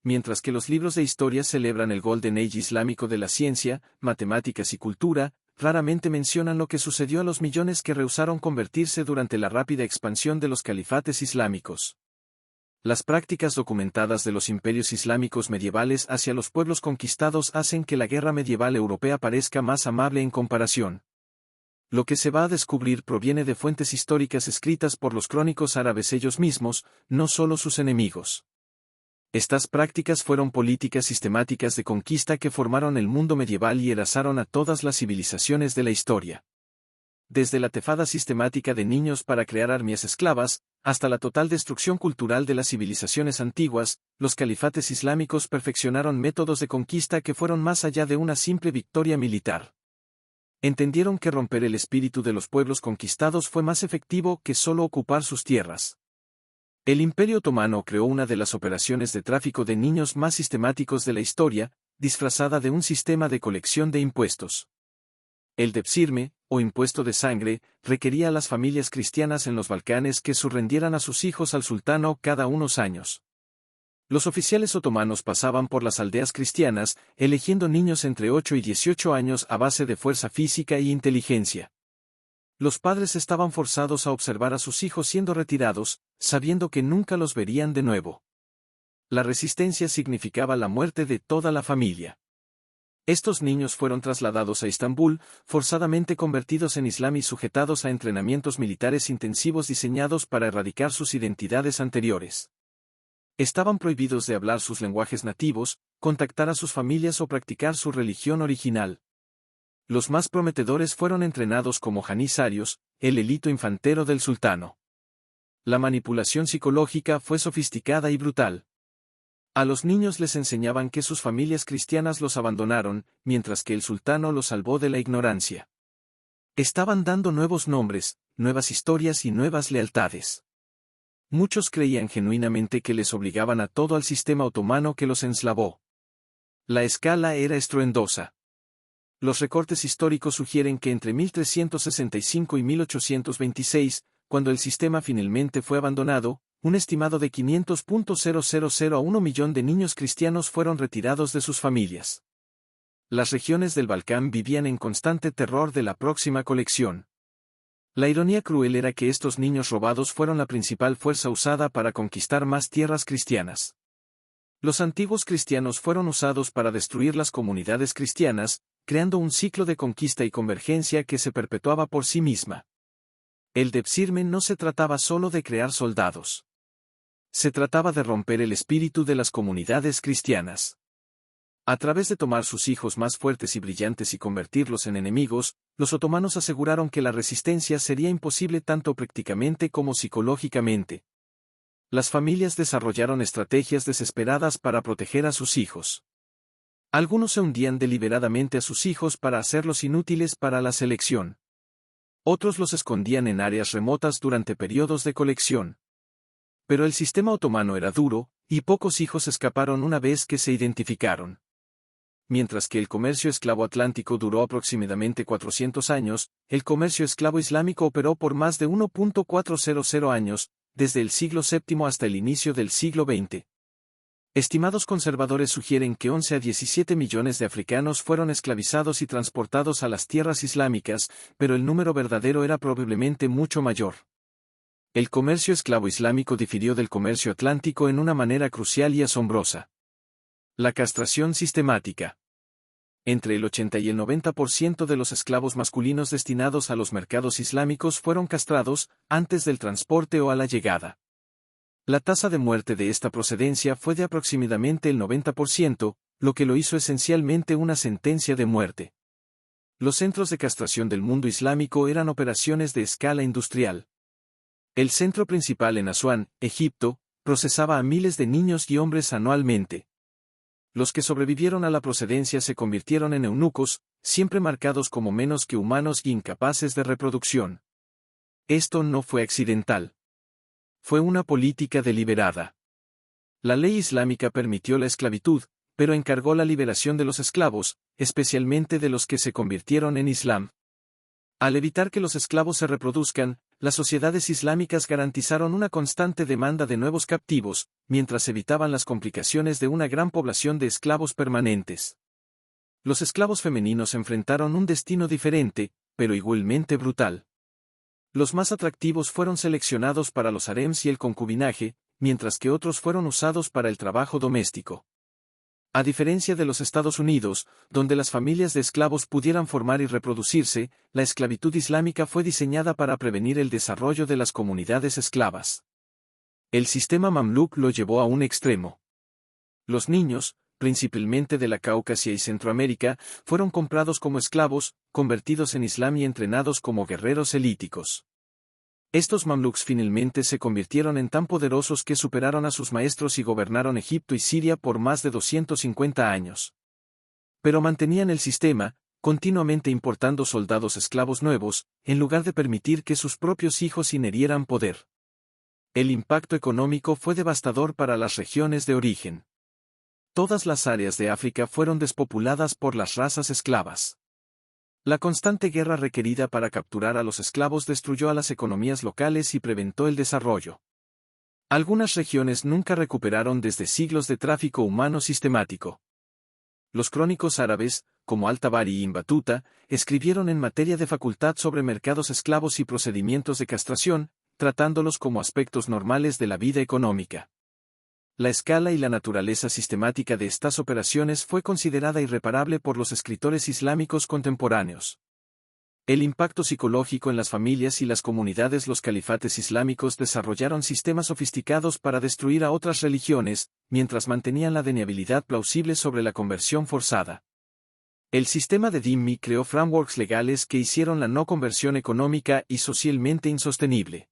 Mientras que los libros de historia celebran el Golden Age islámico de la ciencia, matemáticas y cultura, raramente mencionan lo que sucedió a los millones que rehusaron convertirse durante la rápida expansión de los califates islámicos. Las prácticas documentadas de los imperios islámicos medievales hacia los pueblos conquistados hacen que la guerra medieval europea parezca más amable en comparación. Lo que se va a descubrir proviene de fuentes históricas escritas por los crónicos árabes ellos mismos, no solo sus enemigos. Estas prácticas fueron políticas sistemáticas de conquista que formaron el mundo medieval y arrasaron a todas las civilizaciones de la historia. Desde la tefada sistemática de niños para crear armias esclavas, hasta la total destrucción cultural de las civilizaciones antiguas, los califates islámicos perfeccionaron métodos de conquista que fueron más allá de una simple victoria militar. Entendieron que romper el espíritu de los pueblos conquistados fue más efectivo que solo ocupar sus tierras. El Imperio Otomano creó una de las operaciones de tráfico de niños más sistemáticos de la historia, disfrazada de un sistema de colección de impuestos. El depsirme, o impuesto de sangre, requería a las familias cristianas en los Balcanes que surrendieran a sus hijos al sultano cada unos años. Los oficiales otomanos pasaban por las aldeas cristianas, eligiendo niños entre 8 y 18 años a base de fuerza física y inteligencia. Los padres estaban forzados a observar a sus hijos siendo retirados, sabiendo que nunca los verían de nuevo. La resistencia significaba la muerte de toda la familia. Estos niños fueron trasladados a Estambul, forzadamente convertidos en islam y sujetados a entrenamientos militares intensivos diseñados para erradicar sus identidades anteriores. Estaban prohibidos de hablar sus lenguajes nativos, contactar a sus familias o practicar su religión original. Los más prometedores fueron entrenados como janisarios, el elito infantero del sultano. La manipulación psicológica fue sofisticada y brutal. A los niños les enseñaban que sus familias cristianas los abandonaron, mientras que el sultano los salvó de la ignorancia. Estaban dando nuevos nombres, nuevas historias y nuevas lealtades. Muchos creían genuinamente que les obligaban a todo al sistema otomano que los enslavó. La escala era estruendosa. Los recortes históricos sugieren que entre 1365 y 1826, cuando el sistema finalmente fue abandonado, un estimado de 500.000 a 1 millón de niños cristianos fueron retirados de sus familias. Las regiones del Balcán vivían en constante terror de la próxima colección. La ironía cruel era que estos niños robados fueron la principal fuerza usada para conquistar más tierras cristianas. Los antiguos cristianos fueron usados para destruir las comunidades cristianas, creando un ciclo de conquista y convergencia que se perpetuaba por sí misma. El depsirme no se trataba solo de crear soldados. Se trataba de romper el espíritu de las comunidades cristianas. A través de tomar sus hijos más fuertes y brillantes y convertirlos en enemigos, los otomanos aseguraron que la resistencia sería imposible tanto prácticamente como psicológicamente. Las familias desarrollaron estrategias desesperadas para proteger a sus hijos. Algunos se hundían deliberadamente a sus hijos para hacerlos inútiles para la selección. Otros los escondían en áreas remotas durante periodos de colección. Pero el sistema otomano era duro, y pocos hijos escaparon una vez que se identificaron. Mientras que el comercio esclavo atlántico duró aproximadamente 400 años, el comercio esclavo islámico operó por más de 1.400 años, desde el siglo VII hasta el inicio del siglo XX. Estimados conservadores sugieren que 11 a 17 millones de africanos fueron esclavizados y transportados a las tierras islámicas, pero el número verdadero era probablemente mucho mayor. El comercio esclavo islámico difirió del comercio atlántico en una manera crucial y asombrosa. La castración sistemática. Entre el 80 y el 90% de los esclavos masculinos destinados a los mercados islámicos fueron castrados, antes del transporte o a la llegada. La tasa de muerte de esta procedencia fue de aproximadamente el 90%, lo que lo hizo esencialmente una sentencia de muerte. Los centros de castración del mundo islámico eran operaciones de escala industrial. El centro principal en Asuán, Egipto, procesaba a miles de niños y hombres anualmente. Los que sobrevivieron a la procedencia se convirtieron en eunucos, siempre marcados como menos que humanos y incapaces de reproducción. Esto no fue accidental. Fue una política deliberada. La ley islámica permitió la esclavitud, pero encargó la liberación de los esclavos, especialmente de los que se convirtieron en Islam. Al evitar que los esclavos se reproduzcan, las sociedades islámicas garantizaron una constante demanda de nuevos captivos, mientras evitaban las complicaciones de una gran población de esclavos permanentes. Los esclavos femeninos enfrentaron un destino diferente, pero igualmente brutal. Los más atractivos fueron seleccionados para los harems y el concubinaje, mientras que otros fueron usados para el trabajo doméstico. A diferencia de los Estados Unidos, donde las familias de esclavos pudieran formar y reproducirse, la esclavitud islámica fue diseñada para prevenir el desarrollo de las comunidades esclavas. El sistema mamluk lo llevó a un extremo. Los niños, principalmente de la Caucasia y Centroamérica, fueron comprados como esclavos, convertidos en Islam y entrenados como guerreros elíticos. Estos mamluks finalmente se convirtieron en tan poderosos que superaron a sus maestros y gobernaron Egipto y Siria por más de 250 años. Pero mantenían el sistema, continuamente importando soldados esclavos nuevos, en lugar de permitir que sus propios hijos inherieran poder. El impacto económico fue devastador para las regiones de origen. Todas las áreas de África fueron despopuladas por las razas esclavas. La constante guerra requerida para capturar a los esclavos destruyó a las economías locales y preventó el desarrollo. Algunas regiones nunca recuperaron desde siglos de tráfico humano sistemático. Los crónicos árabes, como Al-Tabari y Ibn Battuta, escribieron en materia de facultad sobre mercados esclavos y procedimientos de castración, tratándolos como aspectos normales de la vida económica. La escala y la naturaleza sistemática de estas operaciones fue considerada irreparable por los escritores islámicos contemporáneos. El impacto psicológico en las familias y las comunidades. Los califates islámicos desarrollaron sistemas sofisticados para destruir a otras religiones, mientras mantenían la deniabilidad plausible sobre la conversión forzada. El sistema de dhimmi creó frameworks legales que hicieron la no conversión económica y socialmente insostenible.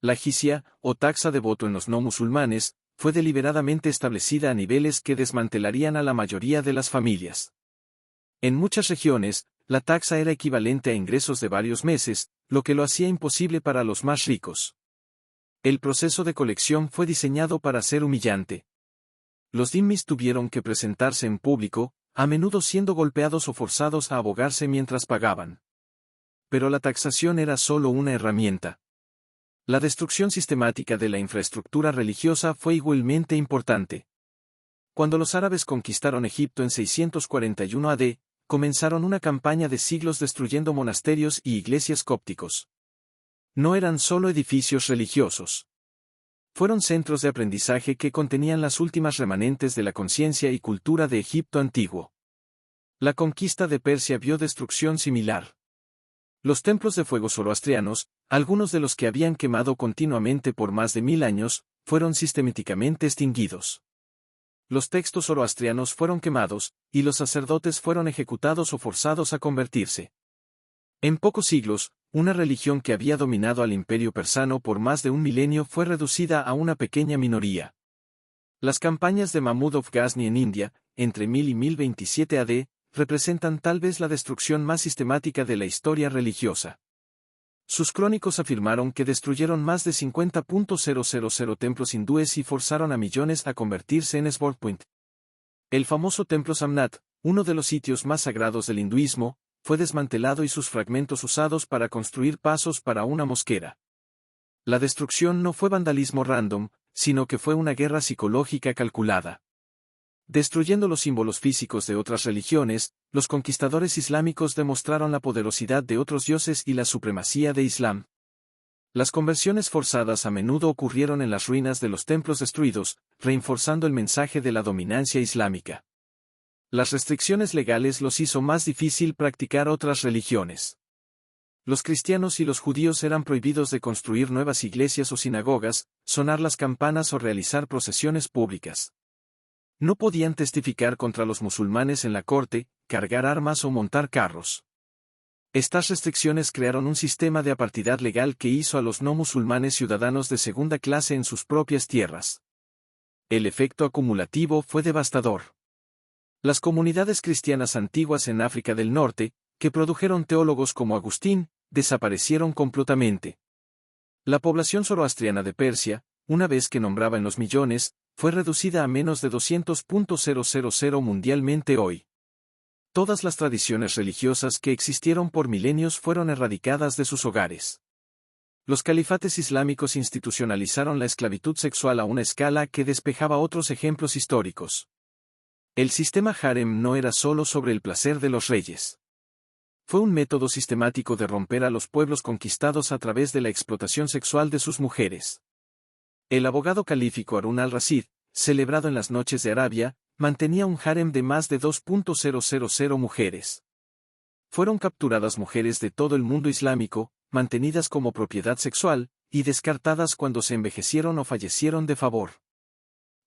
La jizya, o taxa de voto en los no musulmanes, fue deliberadamente establecida a niveles que desmantelarían a la mayoría de las familias. En muchas regiones, la taxa era equivalente a ingresos de varios meses, lo que lo hacía imposible para los más ricos. El proceso de colección fue diseñado para ser humillante. Los dhimmis tuvieron que presentarse en público, a menudo siendo golpeados o forzados a abogarse mientras pagaban. Pero la taxación era solo una herramienta. La destrucción sistemática de la infraestructura religiosa fue igualmente importante. Cuando los árabes conquistaron Egipto en 641 AD, comenzaron una campaña de siglos destruyendo monasterios y iglesias cópticos. No eran solo edificios religiosos. Fueron centros de aprendizaje que contenían las últimas remanentes de la conciencia y cultura de Egipto antiguo. La conquista de Persia vio destrucción similar. Los templos de fuego zoroastrianos, algunos de los que habían quemado continuamente por más de 1000 años, fueron sistemáticamente extinguidos. Los textos zoroastrianos fueron quemados, y los sacerdotes fueron ejecutados o forzados a convertirse. En pocos siglos, una religión que había dominado al imperio persano por más de un milenio fue reducida a una pequeña minoría. Las campañas de Mahmud of Ghazni en India, entre 1000 y 1027 AD, representan tal vez la destrucción más sistemática de la historia religiosa. Sus crónicos afirmaron que destruyeron más de 50.000 templos hindúes y forzaron a millones a convertirse en Swordpoint. El famoso templo Samnat, uno de los sitios más sagrados del hinduismo, fue desmantelado y sus fragmentos usados para construir pasos para una mosquera. La destrucción no fue vandalismo random, sino que fue una guerra psicológica calculada. Destruyendo los símbolos físicos de otras religiones, los conquistadores islámicos demostraron la poderosidad de otros dioses y la supremacía de Islam. Las conversiones forzadas a menudo ocurrieron en las ruinas de los templos destruidos, reforzando el mensaje de la dominancia islámica. Las restricciones legales los hizo más difícil practicar otras religiones. Los cristianos y los judíos eran prohibidos de construir nuevas iglesias o sinagogas, sonar las campanas o realizar procesiones públicas. No podían testificar contra los musulmanes en la corte, cargar armas o montar carros. Estas restricciones crearon un sistema de apartheid legal que hizo a los no musulmanes ciudadanos de segunda clase en sus propias tierras. El efecto acumulativo fue devastador. Las comunidades cristianas antiguas en África del Norte, que produjeron teólogos como Agustín, desaparecieron completamente. La población zoroastriana de Persia, una vez que nombraba en los millones, fue reducida a menos de 200.000 mundialmente hoy. Todas las tradiciones religiosas que existieron por milenios fueron erradicadas de sus hogares. Los califates islámicos institucionalizaron la esclavitud sexual a una escala que despejaba otros ejemplos históricos. El sistema harem no era solo sobre el placer de los reyes. Fue un método sistemático de romper a los pueblos conquistados a través de la explotación sexual de sus mujeres. El abogado calífico Harún al-Rashid, celebrado en las noches de Arabia, mantenía un harem de más de 2.000 mujeres. Fueron capturadas mujeres de todo el mundo islámico, mantenidas como propiedad sexual, y descartadas cuando se envejecieron o fallecieron de favor.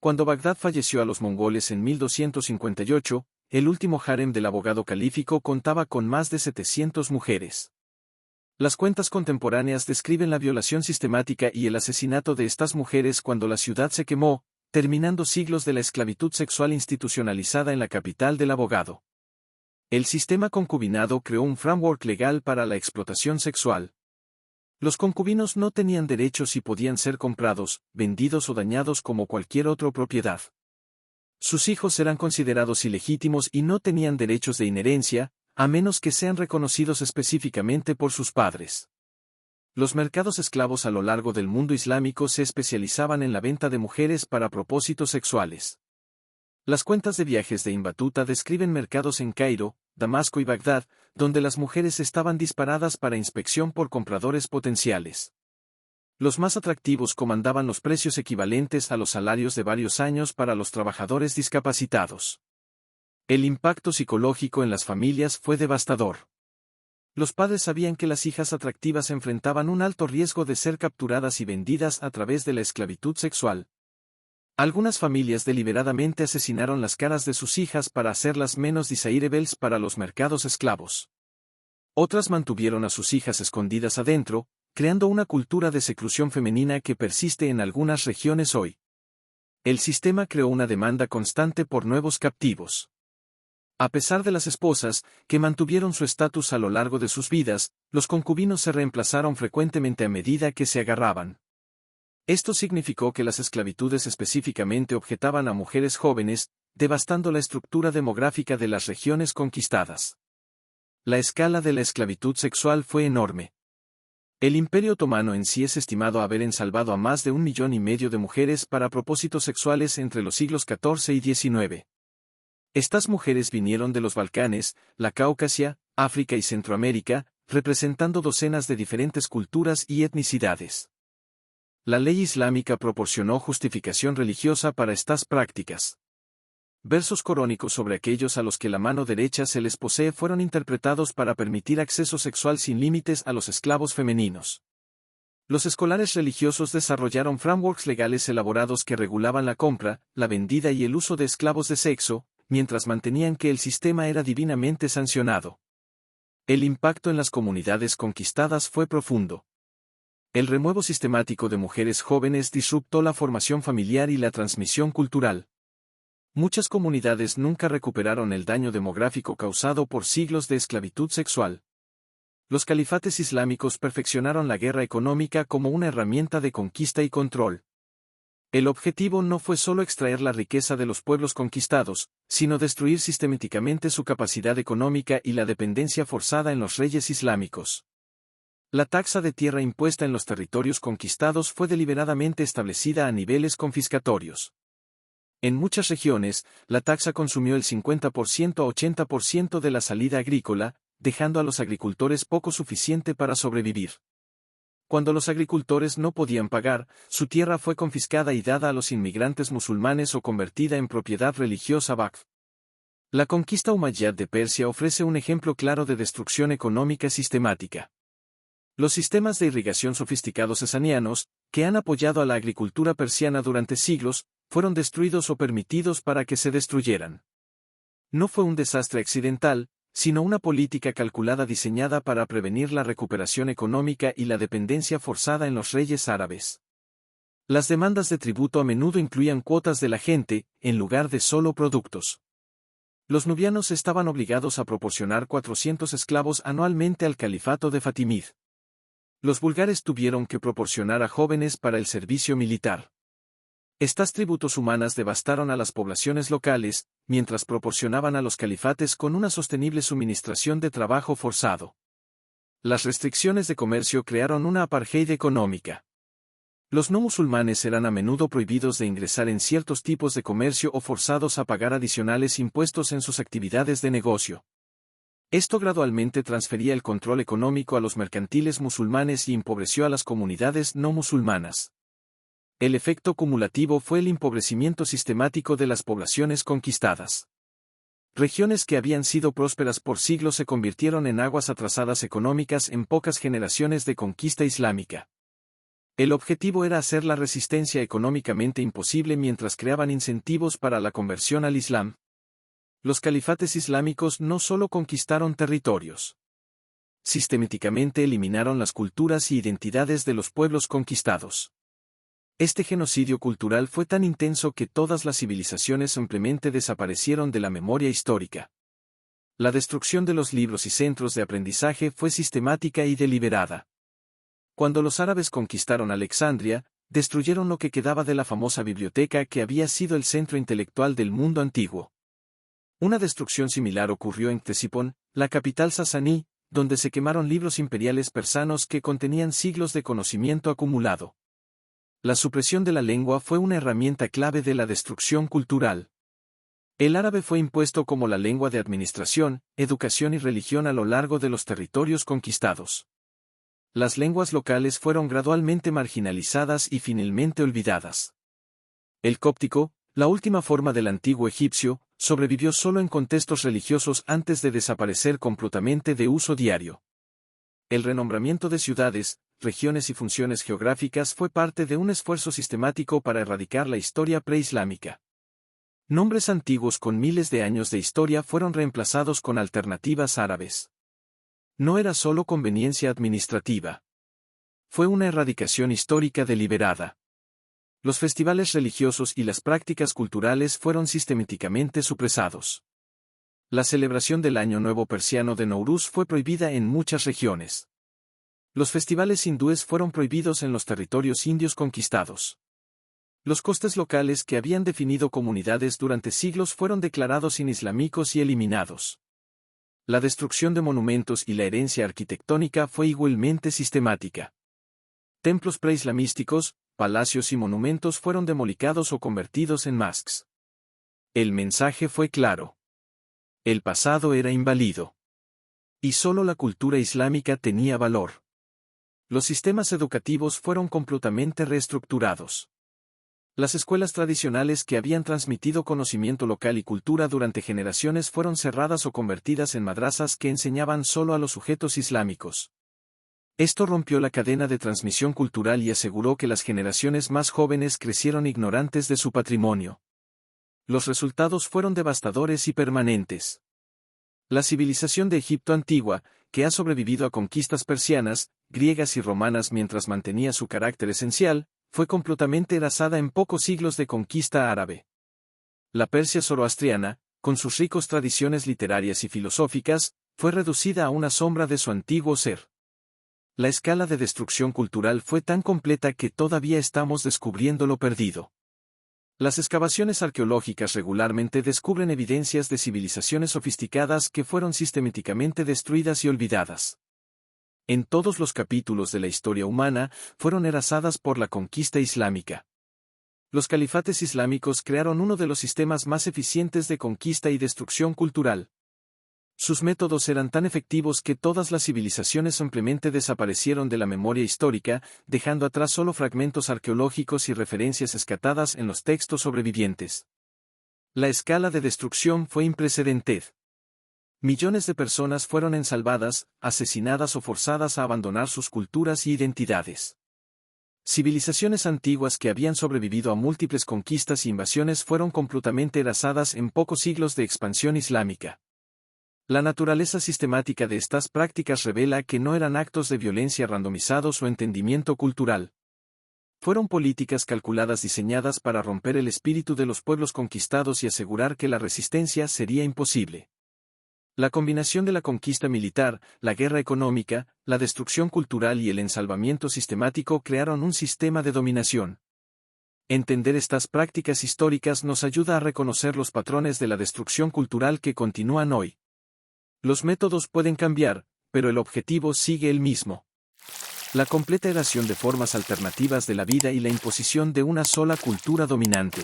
Cuando Bagdad falleció a los mongoles en 1258, el último harem del abogado calífico contaba con más de 700 mujeres. Las cuentas contemporáneas describen la violación sistemática y el asesinato de estas mujeres cuando la ciudad se quemó, terminando siglos de la esclavitud sexual institucionalizada en la capital del abogado. El sistema concubinado creó un framework legal para la explotación sexual. Los concubinos no tenían derechos y podían ser comprados, vendidos o dañados como cualquier otra propiedad. Sus hijos eran considerados ilegítimos y no tenían derechos de inherencia, a menos que sean reconocidos específicamente por sus padres. Los mercados esclavos a lo largo del mundo islámico se especializaban en la venta de mujeres para propósitos sexuales. Las cuentas de viajes de Ibn Battuta describen mercados en Cairo, Damasco y Bagdad, donde las mujeres estaban disparadas para inspección por compradores potenciales. Los más atractivos comandaban los precios equivalentes a los salarios de varios años para los trabajadores discapacitados. El impacto psicológico en las familias fue devastador. Los padres sabían que las hijas atractivas enfrentaban un alto riesgo de ser capturadas y vendidas a través de la esclavitud sexual. Algunas familias deliberadamente asesinaron las caras de sus hijas para hacerlas menos desirables para los mercados esclavos. Otras mantuvieron a sus hijas escondidas adentro, creando una cultura de seclusión femenina que persiste en algunas regiones hoy. El sistema creó una demanda constante por nuevos captivos. A pesar de las esposas, que mantuvieron su estatus a lo largo de sus vidas, los concubinos se reemplazaron frecuentemente a medida que se agarraban. Esto significó que las esclavitudes específicamente objetaban a mujeres jóvenes, devastando la estructura demográfica de las regiones conquistadas. La escala de la esclavitud sexual fue enorme. El Imperio Otomano en sí es estimado haber ensalvado a más de 1,5 millones de mujeres para propósitos sexuales entre los siglos XIV y XIX. Estas mujeres vinieron de los Balcanes, la Caucasia, África y Centroamérica, representando docenas de diferentes culturas y etnicidades. La ley islámica proporcionó justificación religiosa para estas prácticas. Versos coránicos sobre aquellos a los que la mano derecha se les posee fueron interpretados para permitir acceso sexual sin límites a los esclavos femeninos. Los escolares religiosos desarrollaron frameworks legales elaborados que regulaban la compra, la vendida y el uso de esclavos de sexo, mientras mantenían que el sistema era divinamente sancionado. El impacto en las comunidades conquistadas fue profundo. El remuevo sistemático de mujeres jóvenes disruptó la formación familiar y la transmisión cultural. Muchas comunidades nunca recuperaron el daño demográfico causado por siglos de esclavitud sexual. Los califates islámicos perfeccionaron la guerra económica como una herramienta de conquista y control. El objetivo no fue solo extraer la riqueza de los pueblos conquistados, sino destruir sistemáticamente su capacidad económica y la dependencia forzada en los reyes islámicos. La taxa de tierra impuesta en los territorios conquistados fue deliberadamente establecida a niveles confiscatorios. En muchas regiones, la taxa consumió el 50% a 80% de la salida agrícola, dejando a los agricultores poco suficiente para sobrevivir. Cuando los agricultores no podían pagar, su tierra fue confiscada y dada a los inmigrantes musulmanes o convertida en propiedad religiosa Waqf. La conquista umayyad de Persia ofrece un ejemplo claro de destrucción económica sistemática. Los sistemas de irrigación sofisticados sasanianos, que han apoyado a la agricultura persiana durante siglos, fueron destruidos o permitidos para que se destruyeran. No fue un desastre accidental, sino una política calculada diseñada para prevenir la recuperación económica y la dependencia forzada en los reyes árabes. Las demandas de tributo a menudo incluían cuotas de la gente, en lugar de solo productos. Los nubianos estaban obligados a proporcionar 400 esclavos anualmente al califato de Fatimid. Los búlgares tuvieron que proporcionar a jóvenes para el servicio militar. Estas tributos humanas devastaron a las poblaciones locales, mientras proporcionaban a los califates con una sostenible suministración de trabajo forzado. Las restricciones de comercio crearon una apartheid económica. Los no musulmanes eran a menudo prohibidos de ingresar en ciertos tipos de comercio o forzados a pagar adicionales impuestos en sus actividades de negocio. Esto gradualmente transfería el control económico a los mercantiles musulmanes y empobreció a las comunidades no musulmanas. El efecto cumulativo fue el empobrecimiento sistemático de las poblaciones conquistadas. Regiones que habían sido prósperas por siglos se convirtieron en aguas atrasadas económicas en pocas generaciones de conquista islámica. El objetivo era hacer la resistencia económicamente imposible mientras creaban incentivos para la conversión al Islam. Los califates islámicos no solo conquistaron territorios. Sistemáticamente eliminaron las culturas y identidades de los pueblos conquistados. Este genocidio cultural fue tan intenso que todas las civilizaciones simplemente desaparecieron de la memoria histórica. La destrucción de los libros y centros de aprendizaje fue sistemática y deliberada. Cuando los árabes conquistaron Alexandria, destruyeron lo que quedaba de la famosa biblioteca que había sido el centro intelectual del mundo antiguo. Una destrucción similar ocurrió en Ctesifón, la capital sasaní, donde se quemaron libros imperiales persanos que contenían siglos de conocimiento acumulado. La supresión de la lengua fue una herramienta clave de la destrucción cultural. El árabe fue impuesto como la lengua de administración, educación y religión a lo largo de los territorios conquistados. Las lenguas locales fueron gradualmente marginalizadas y finalmente olvidadas. El cóptico, la última forma del antiguo egipcio, sobrevivió solo en contextos religiosos antes de desaparecer completamente de uso diario. El renombramiento de ciudades, regiones y funciones geográficas fue parte de un esfuerzo sistemático para erradicar la historia preislámica. Nombres antiguos con miles de años de historia fueron reemplazados con alternativas árabes. No era solo conveniencia administrativa. Fue una erradicación histórica deliberada. Los festivales religiosos y las prácticas culturales fueron sistemáticamente supresados. La celebración del Año Nuevo Persiano de Nowruz fue prohibida en muchas regiones. Los festivales hindúes fueron prohibidos en los territorios indios conquistados. Los costes locales que habían definido comunidades durante siglos fueron declarados inislámicos y eliminados. La destrucción de monumentos y la herencia arquitectónica fue igualmente sistemática. Templos preislamísticos, palacios y monumentos fueron demolidos o convertidos en mosques. El mensaje fue claro. El pasado era inválido. Y solo la cultura islámica tenía valor. Los sistemas educativos fueron completamente reestructurados. Las escuelas tradicionales que habían transmitido conocimiento local y cultura durante generaciones fueron cerradas o convertidas en madrasas que enseñaban solo a los sujetos islámicos. Esto rompió la cadena de transmisión cultural y aseguró que las generaciones más jóvenes crecieron ignorantes de su patrimonio. Los resultados fueron devastadores y permanentes. La civilización de Egipto antigua, que ha sobrevivido a conquistas persianas, griegas y romanas mientras mantenía su carácter esencial, fue completamente arrasada en pocos siglos de conquista árabe. La Persia zoroastriana, con sus ricas tradiciones literarias y filosóficas, fue reducida a una sombra de su antiguo ser. La escala de destrucción cultural fue tan completa que todavía estamos descubriendo lo perdido. Las excavaciones arqueológicas regularmente descubren evidencias de civilizaciones sofisticadas que fueron sistemáticamente destruidas y olvidadas. En todos los capítulos de la historia humana, fueron arrasadas por la conquista islámica. Los califates islámicos crearon uno de los sistemas más eficientes de conquista y destrucción cultural. Sus métodos eran tan efectivos que todas las civilizaciones simplemente desaparecieron de la memoria histórica, dejando atrás solo fragmentos arqueológicos y referencias escatadas en los textos sobrevivientes. La escala de destrucción fue imprecedente. Millones de personas fueron ensalvadas, asesinadas o forzadas a abandonar sus culturas y identidades. Civilizaciones antiguas que habían sobrevivido a múltiples conquistas e invasiones fueron completamente arrasadas en pocos siglos de expansión islámica. La naturaleza sistemática de estas prácticas revela que no eran actos de violencia randomizados o entendimiento cultural. Fueron políticas calculadas diseñadas para romper el espíritu de los pueblos conquistados y asegurar que la resistencia sería imposible. La combinación de la conquista militar, la guerra económica, la destrucción cultural y el ensalvamiento sistemático crearon un sistema de dominación. Entender estas prácticas históricas nos ayuda a reconocer los patrones de la destrucción cultural que continúan hoy. Los métodos pueden cambiar, pero el objetivo sigue el mismo. La completa evasión de formas alternativas de la vida y la imposición de una sola cultura dominante.